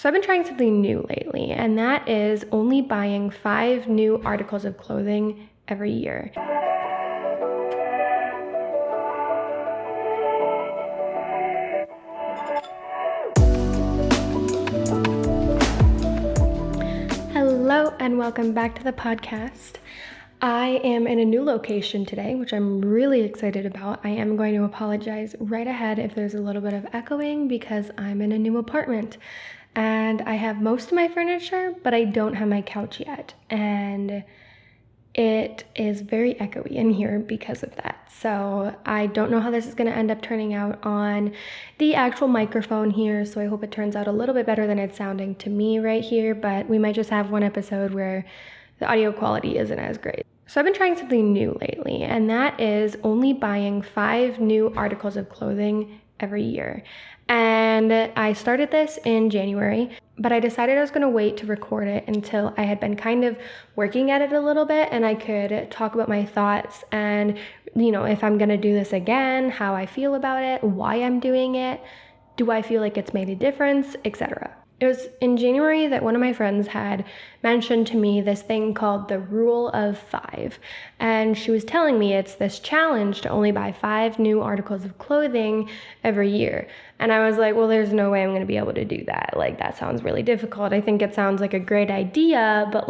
So I've been trying something new lately, and that is only buying 5 new articles of clothing every year. Hello and welcome back to the podcast. I am in a new location today, which I'm really excited about. I am going to apologize right ahead if there's a little bit of echoing because I'm in a new apartment. And I have most of my furniture, but I don't have my couch yet. And it is very echoey in here because of that. So I don't know how this is going to end up turning out on the actual microphone here. So I hope it turns out a little bit better than it's sounding to me right here. But we might just have one episode where the audio quality isn't as great. So I've been trying something new lately, and that is only buying 5 new articles of clothing every year. And I started this in January, but I decided I was going to wait to record it until I had been kind of working at it a little bit and I could talk about my thoughts and, if I'm going to do this again, how I feel about it, why I'm doing it, do I feel like it's made a difference, etc. It was in January that one of my friends had mentioned to me this thing called the Rule of 5. And she was telling me it's this challenge to only buy 5 new articles of clothing every year. And I was like, well, there's no way I'm going to be able to do that. Like, that sounds really difficult. I think it sounds like a great idea, but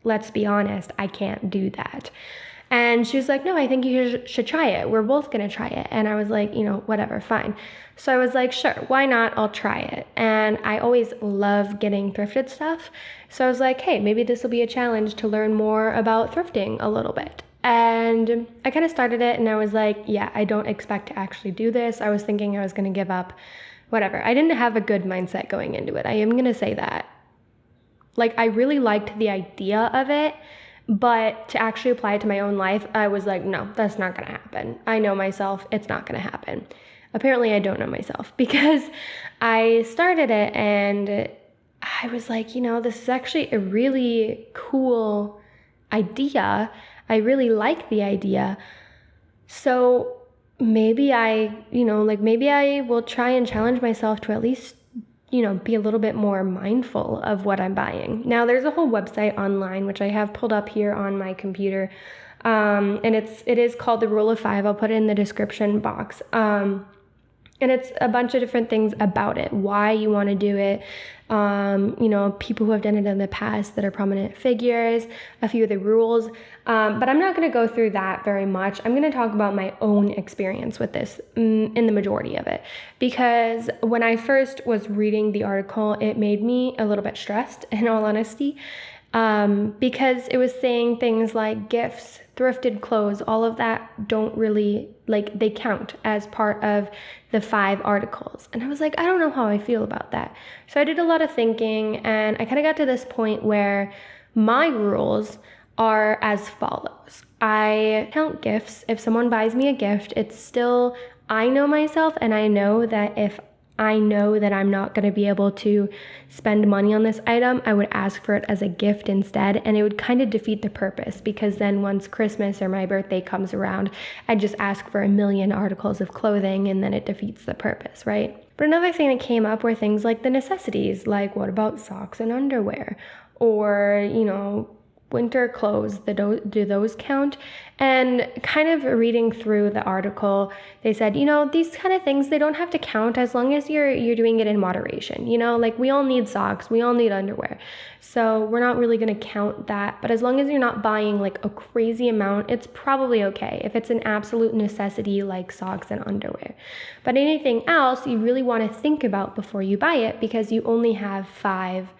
let's be honest, I can't do that. And she was like, no, I think you should try it. We're both going to try it. And I was like, whatever, fine. So I was like, sure, why not? I'll try it. And I always love getting thrifted stuff. So I was like, hey, maybe this will be a challenge to learn more about thrifting a little bit. And I kind of started it and I was like, yeah, I don't expect to actually do this. I was thinking I was going to give up, whatever. I didn't have a good mindset going into it. I am going to say that. I really liked the idea of it. But to actually apply it to my own life, I was like, no, that's not going to happen. I know myself. It's not going to happen. Apparently, I don't know myself because I started it and I was like, this is actually a really cool idea. I really like the idea. So maybe maybe I will try and challenge myself to at least be a little bit more mindful of what I'm buying. Now, there's a whole website online, which I have pulled up here on my computer. And it is called the Rule of 5. I'll put it in the description box. And it's a bunch of different things about it, why you want to do it. People who have done it in the past that are prominent figures, a few of the rules. But I'm not going to go through that very much. I'm going to talk about my own experience with this in the majority of it. Because when I first was reading the article, it made me a little bit stressed, in all honesty. Because it was saying things like gifts, thrifted clothes, all of that don't really, they count as part of the 5 articles. And I was like, I don't know how I feel about that. So I did a lot of thinking and I kind of got to this point where my rules are as follows. I count gifts. If someone buys me a gift, it's still, I know myself and I know that if I know that I'm not going to be able to spend money on this item, I would ask for it as a gift instead, and it would kind of defeat the purpose because then once Christmas or my birthday comes around, I just ask for 1 million articles of clothing and then it defeats the purpose, right? But another thing that came up were things like the necessities, like what about socks and underwear? Or, winter clothes, do those count? And kind of reading through the article, they said, these kind of things, they don't have to count as long as you're doing it in moderation. We all need socks, we all need underwear. So we're not really going to count that. But as long as you're not buying a crazy amount, it's probably okay if it's an absolute necessity like socks and underwear. But anything else, you really want to think about before you buy it because you only have 5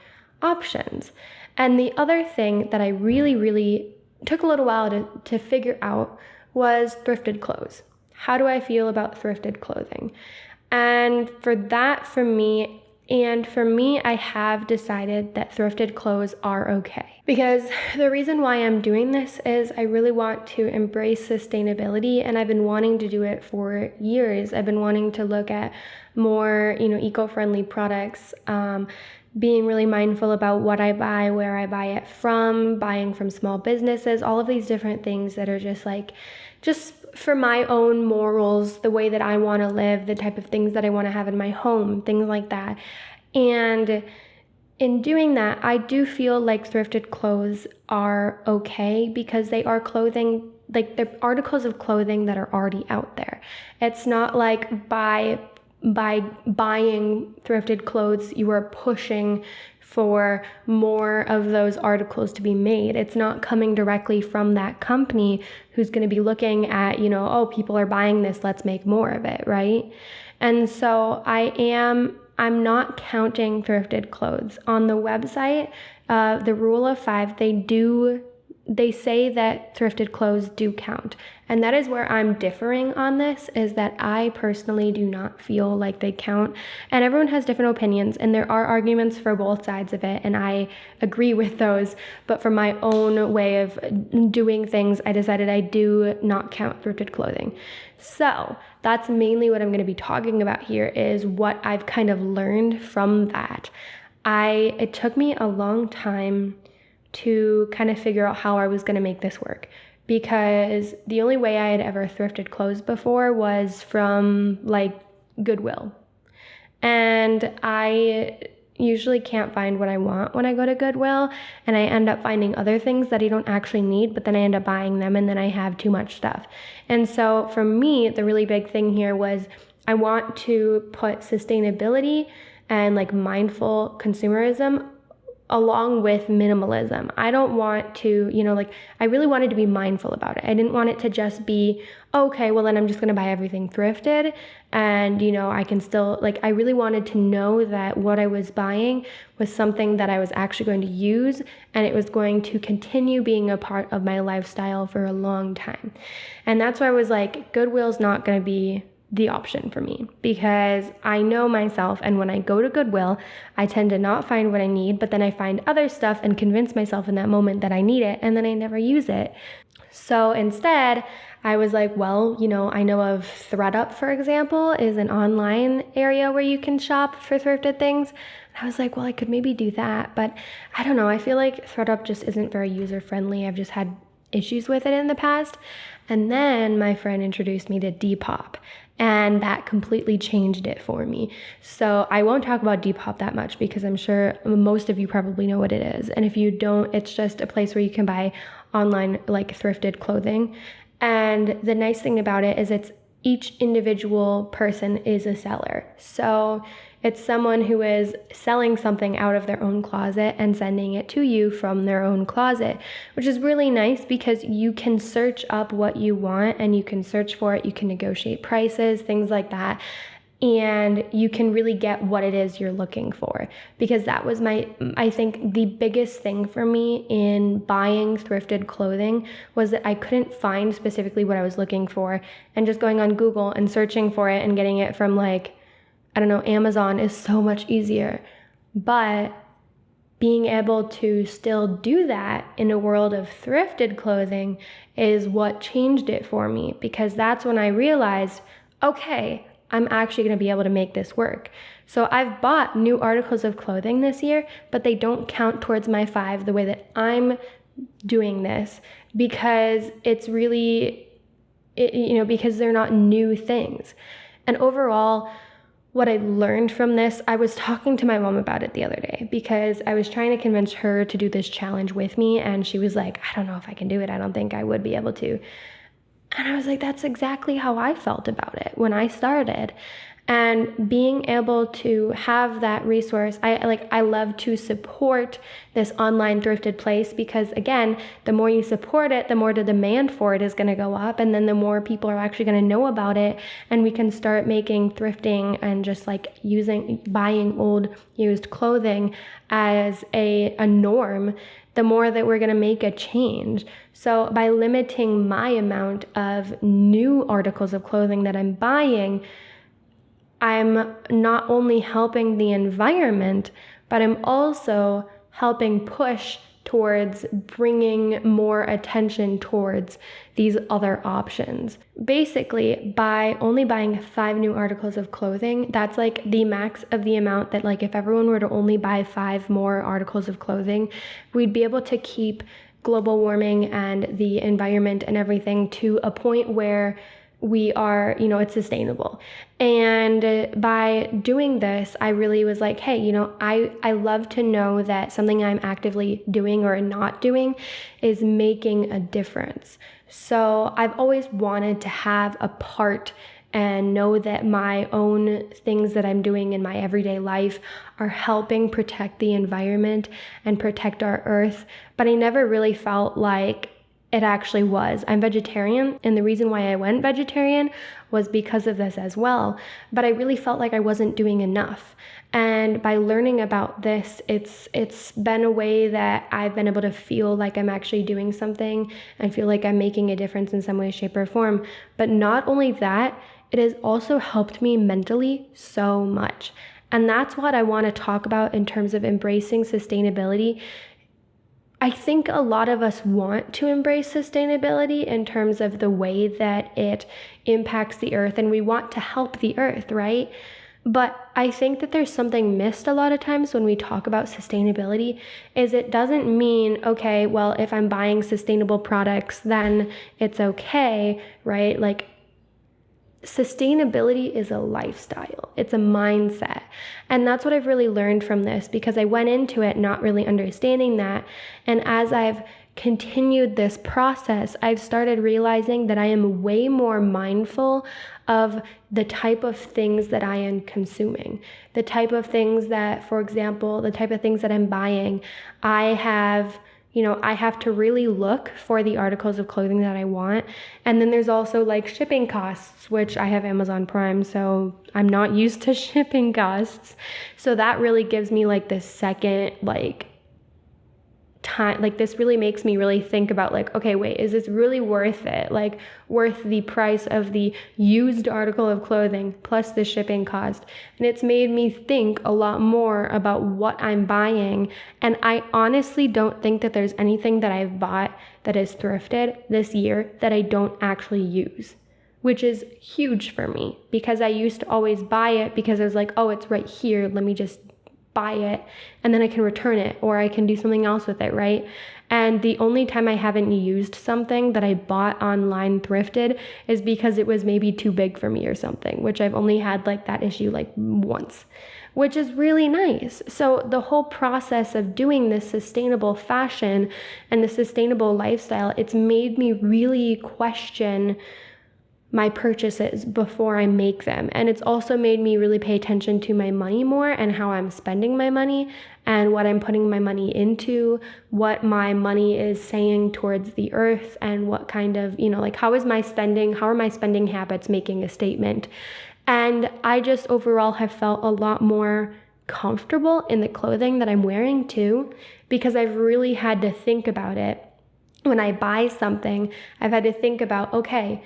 options. And the other thing that I really, really took a little while to figure out was thrifted clothes. How do I feel about thrifted clothing? And for me, I have decided that thrifted clothes are okay. Because the reason why I'm doing this is I really want to embrace sustainability, and I've been wanting to do it for years. I've been wanting to look at more, eco-friendly products, being really mindful about what I buy, where I buy it from, buying from small businesses, all of these different things that are just for my own morals, the way that I want to live, the type of things that I want to have in my home, things like that. And in doing that, I do feel like thrifted clothes are okay because they are clothing, like they're articles of clothing that are already out there. It's not like by buying thrifted clothes, you are pushing for more of those articles to be made. It's not coming directly from that company who's going to be looking at, oh, people are buying this, let's make more of it, right? And so I'm not counting thrifted clothes. On the website, the rule of 5, they say that thrifted clothes do count. And that is where I'm differing on this, is that I personally do not feel like they count. And everyone has different opinions, and there are arguments for both sides of it, and I agree with those. But for my own way of doing things, I decided I do not count thrifted clothing. So that's mainly what I'm going to be talking about here, is what I've kind of learned from that. It took me a long time to kind of figure out how I was going to make this work, because the only way I had ever thrifted clothes before was from like Goodwill. And I usually can't find what I want when I go to Goodwill, and I end up finding other things that I don't actually need, but then I end up buying them, and then I have too much stuff. And so for me, the really big thing here was I want to put sustainability and like mindful consumerism along with minimalism. I don't want to, I really wanted to be mindful about it. I didn't want it to just be, okay, well then I'm just going to buy everything thrifted, and, I can still, I really wanted to know that what I was buying was something that I was actually going to use, and it was going to continue being a part of my lifestyle for a long time. And that's why I was like, Goodwill's not going to be the option for me, because I know myself, and when I go to Goodwill, I tend to not find what I need, but then I find other stuff and convince myself in that moment that I need it, and then I never use it. So instead, I was like, well, I know of ThredUp, for example, is an online area where you can shop for thrifted things. And I was like, well, I could maybe do that, but I don't know. I feel like ThredUp just isn't very user-friendly. I've just had issues with it in the past. And then my friend introduced me to Depop, and that completely changed it for me. So I won't talk about Depop that much, because I'm sure most of you probably know what it is. And if you don't, it's just a place where you can buy online thrifted clothing. And the nice thing about it is each individual person is a seller. So it's someone who is selling something out of their own closet and sending it to you from their own closet, which is really nice because you can search up what you want and you can search for it. You can negotiate prices, things like that. And you can really get what it is you're looking for, because that was I think the biggest thing for me in buying thrifted clothing was that I couldn't find specifically what I was looking for, and just going on Google and searching for it and getting it from Amazon is so much easier. But being able to still do that in a world of thrifted clothing is what changed it for me, because that's when I realized, okay, I'm actually going to be able to make this work. So I've bought new articles of clothing this year, but they don't count towards my 5 the way that I'm doing this, because it's really, because they're not new things. And overall, what I learned from this, I was talking to my mom about it the other day, because I was trying to convince her to do this challenge with me, and she was like, I don't know if I can do it. I don't think I would be able to. And I was like, that's exactly how I felt about it when I started. And being able to have that resource, I love to support this online thrifted place, because again, the more you support it, the more the demand for it is going to go up, and then the more people are actually going to know about it, and we can start making thrifting and just buying old used clothing as a norm, the more that we're going to make a change. So by limiting my amount of new articles of clothing that I'm buying, I'm not only helping the environment, but I'm also helping push towards bringing more attention towards these other options. Basically, by only buying 5 new articles of clothing, that's the max of the amount that if everyone were to only buy 5 more articles of clothing, we'd be able to keep global warming and the environment and everything to a point where it's sustainable. And by doing this, I really was like, hey, I love to know that something I'm actively doing or not doing is making a difference. So I've always wanted to have a part and know that my own things that I'm doing in my everyday life are helping protect the environment and protect our earth. But I never really felt like it actually was. I'm vegetarian, and the reason why I went vegetarian was because of this as well. But I really felt like I wasn't doing enough. And by learning about this, it's been a way that I've been able to feel like I'm actually doing something and feel like I'm making a difference in some way, shape, or form. But not only that, it has also helped me mentally so much. And that's what I want to talk about in terms of embracing sustainability. I think a lot of us want to embrace sustainability in terms of the way that it impacts the earth, and we want to help the earth, right? But I think that there's something missed a lot of times when we talk about sustainability, is it doesn't mean, okay, well, if I'm buying sustainable products, then it's okay, right? Like, sustainability is a lifestyle. It's a mindset. And that's what I've really learned from this, because I went into it not really understanding that. And as I've continued this process, I've started realizing that I am way more mindful of the type of things that I am consuming, the type of things that, for example, the type of things that I'm buying. I have to really look for the articles of clothing that I want. And then there's also like shipping costs, which I have Amazon Prime, so I'm not used to shipping costs. So that really gives me like this second time, like this really makes me really think about like, okay, wait, is this really worth it? Like worth the price of the used article of clothing plus the shipping cost? And it's made me think a lot more about what I'm buying. And I honestly don't think that there's anything that I've bought that is thrifted this year that I don't actually use, which is huge for me, because I used to always buy it because I was like, oh, it's right here, let me just buy it and then I can return it or I can do something else with it, right? And the only time I haven't used something that I bought online thrifted is because it was maybe too big for me or something, which I've only had like that issue like once, which is really nice. So the whole process of doing this sustainable fashion and the sustainable lifestyle, it's made me really question my purchases before I make them. And it's also made me really pay attention to my money more and how I'm spending my money and what I'm putting my money into, what my money is saying towards the earth, and what kind of, like how are my spending habits making a statement? And I just overall have felt a lot more comfortable in the clothing that I'm wearing too, because I've really had to think about it. When I buy something, I've had to think about, okay,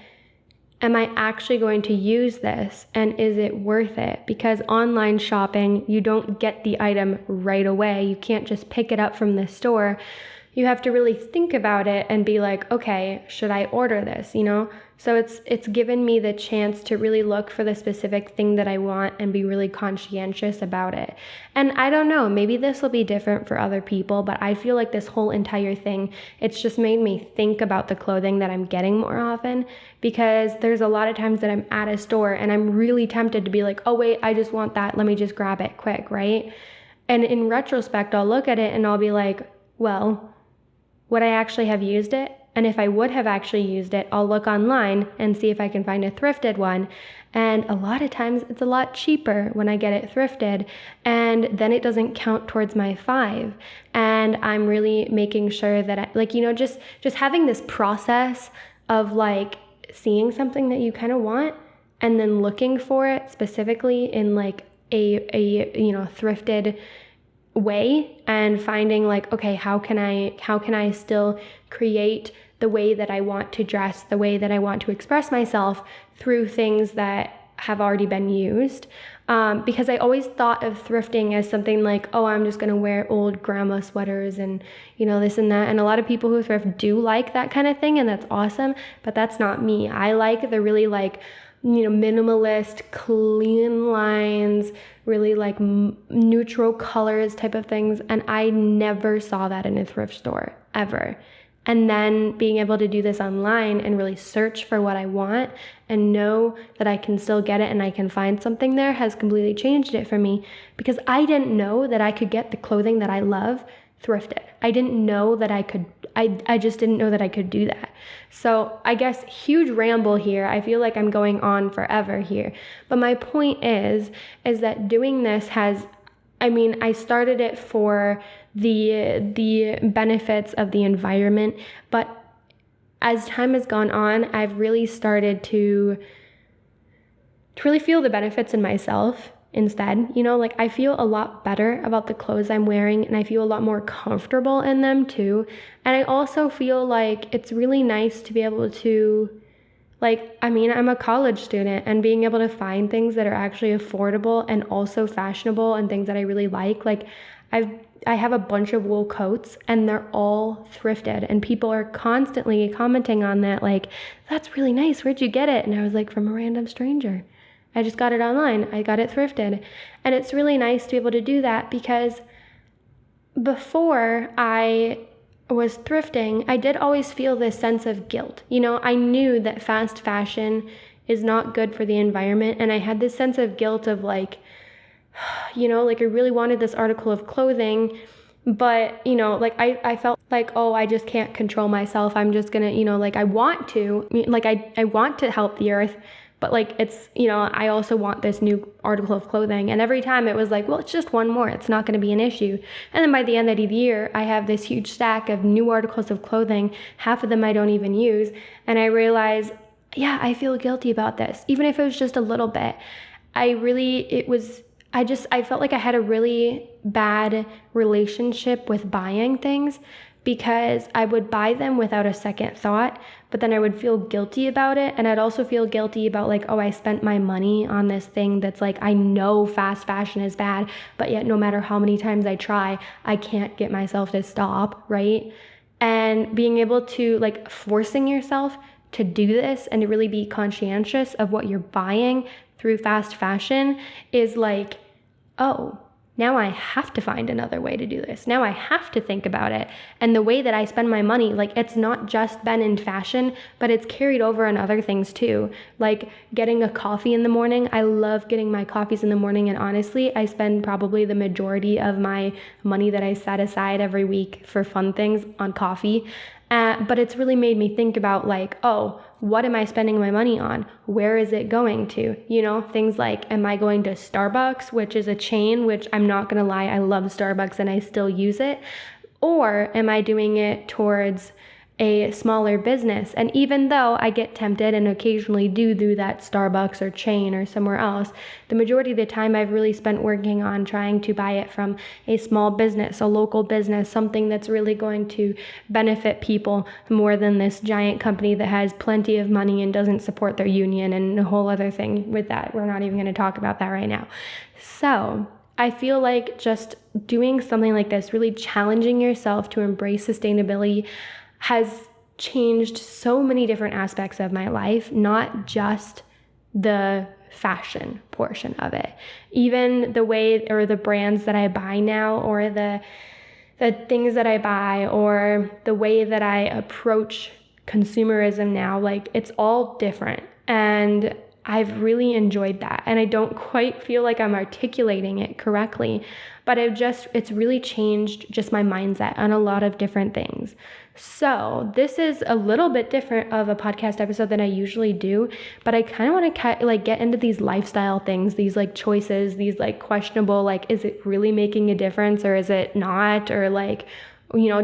am I actually going to use this, and is it worth it? Because online shopping, you don't get the item right away. You can't just pick it up from the store. You have to really think about it and be like, okay, should I order this, So it's given me the chance to really look for the specific thing that I want and be really conscientious about it. And I don't know, maybe this will be different for other people, but I feel like this whole entire thing, it's just made me think about the clothing that I'm getting more often, because there's a lot of times that I'm at a store and I'm really tempted to be like, oh wait, I just want that, let me just grab it quick, right? And in retrospect, I'll look at it and I'll be like, well, would I actually have used it? And if I would have actually used it, I'll look online and see if I can find a thrifted one. And a lot of times it's a lot cheaper when I get it thrifted, and then it doesn't count towards my $5. And I'm really making sure that just having this process of like seeing something that you kind of want and then looking for it specifically in like a thrifted way, and finding like, okay, how can I still create the way that I want to dress, the way that I want to express myself through things that have already been used. Because I always thought of thrifting as something like, oh, I'm just going to wear old grandma sweaters and, this and that. And a lot of people who thrift do like that kind of thing, and that's awesome. But that's not me. I like the really like, minimalist, clean lines, really like neutral colors type of things. And I never saw that in a thrift store, ever. And then being able to do this online and really search for what I want and know that I can still get it and I can find something there has completely changed it for me, because I didn't know that I could get the clothing that I love thrifted. I didn't know that I could, I just didn't know that I could do that. So I guess huge ramble here. I feel like I'm going on forever here. But my point is that doing this has, I started it for the benefits of the environment, but as time has gone on, I've really started to really feel the benefits in myself instead. Like I feel a lot better about the clothes I'm wearing, and I feel a lot more comfortable in them too. And I also feel like it's really nice to be able to, I'm a college student, and being able to find things that are actually affordable and also fashionable and things that I really like I have a bunch of wool coats and they're all thrifted, and people are constantly commenting on that, like, that's really nice, where'd you get it? And I was like, from a random stranger. I just got it online. I got it thrifted. And it's really nice to be able to do that, because before I was thrifting, I did always feel this sense of guilt. I knew that fast fashion is not good for the environment, and I had this sense of guilt of I really wanted this article of clothing, but, I felt like, oh, I just can't control myself. I'm just gonna, I want to, I want to help the earth, but it's, I also want this new article of clothing. And every time it was like, well, it's just one more, it's not gonna be an issue. And then by the end of the year, I have this huge stack of new articles of clothing. Half of them I don't even use. And I realize, yeah, I feel guilty about this, even if it was just a little bit. I felt like I had a really bad relationship with buying things, because I would buy them without a second thought, but then I would feel guilty about it. And I'd also feel guilty about I spent my money on this thing that's I know fast fashion is bad, but yet no matter how many times I try, I can't get myself to stop, right? And being able to forcing yourself to do this and to really be conscientious of what you're buying through fast fashion is oh, now I have to find another way to do this. Now I have to think about it. And the way that I spend my money, it's not just been in fashion, but it's carried over in other things too. Like getting a coffee in the morning. I love getting my coffees in the morning. And honestly, I spend probably the majority of my money that I set aside every week for fun things on coffee. But it's really made me think about oh, what am I spending my money on? Where is it going to? Things like, am I going to Starbucks, which is a chain, which I'm not going to lie, I love Starbucks and I still use it. Or am I doing it towards a smaller business? And even though I get tempted and occasionally do that Starbucks or chain or somewhere else, the majority of the time I've really spent working on trying to buy it from a small business, a local business, something that's really going to benefit people more than this giant company that has plenty of money and doesn't support their union and a whole other thing with that. We're not even going to talk about that right now. So I feel like just doing something like this, really challenging yourself to embrace sustainability, has changed so many different aspects of my life, not just the fashion portion of it. Even the way or the brands that I buy now, or the things that I buy, or the way that I approach consumerism now, it's all different. And I've really enjoyed that. And I don't quite feel like I'm articulating it correctly, but it's really changed just my mindset on a lot of different things. So this is a little bit different of a podcast episode than I usually do, but I kind of want to get into these lifestyle things, these choices, these questionable, is it really making a difference or is it not? Or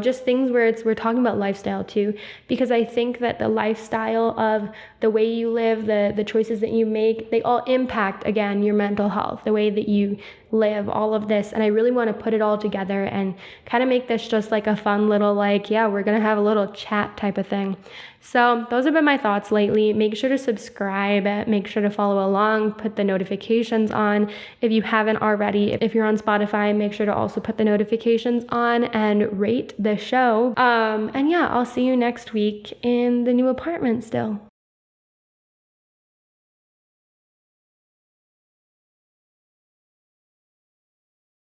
just things where we're talking about lifestyle too, because I think that the lifestyle of the way you live, the choices that you make, they all impact, again, your mental health, the way that you live, all of this. And I really want to put it all together and kind of make this just a fun little, yeah, we're going to have a little chat type of thing. So those have been my thoughts lately. Make sure to subscribe, make sure to follow along, put the notifications on if you haven't already. If you're on Spotify, make sure to also put the notifications on and rate the show. And yeah, I'll see you next week in the new apartment still.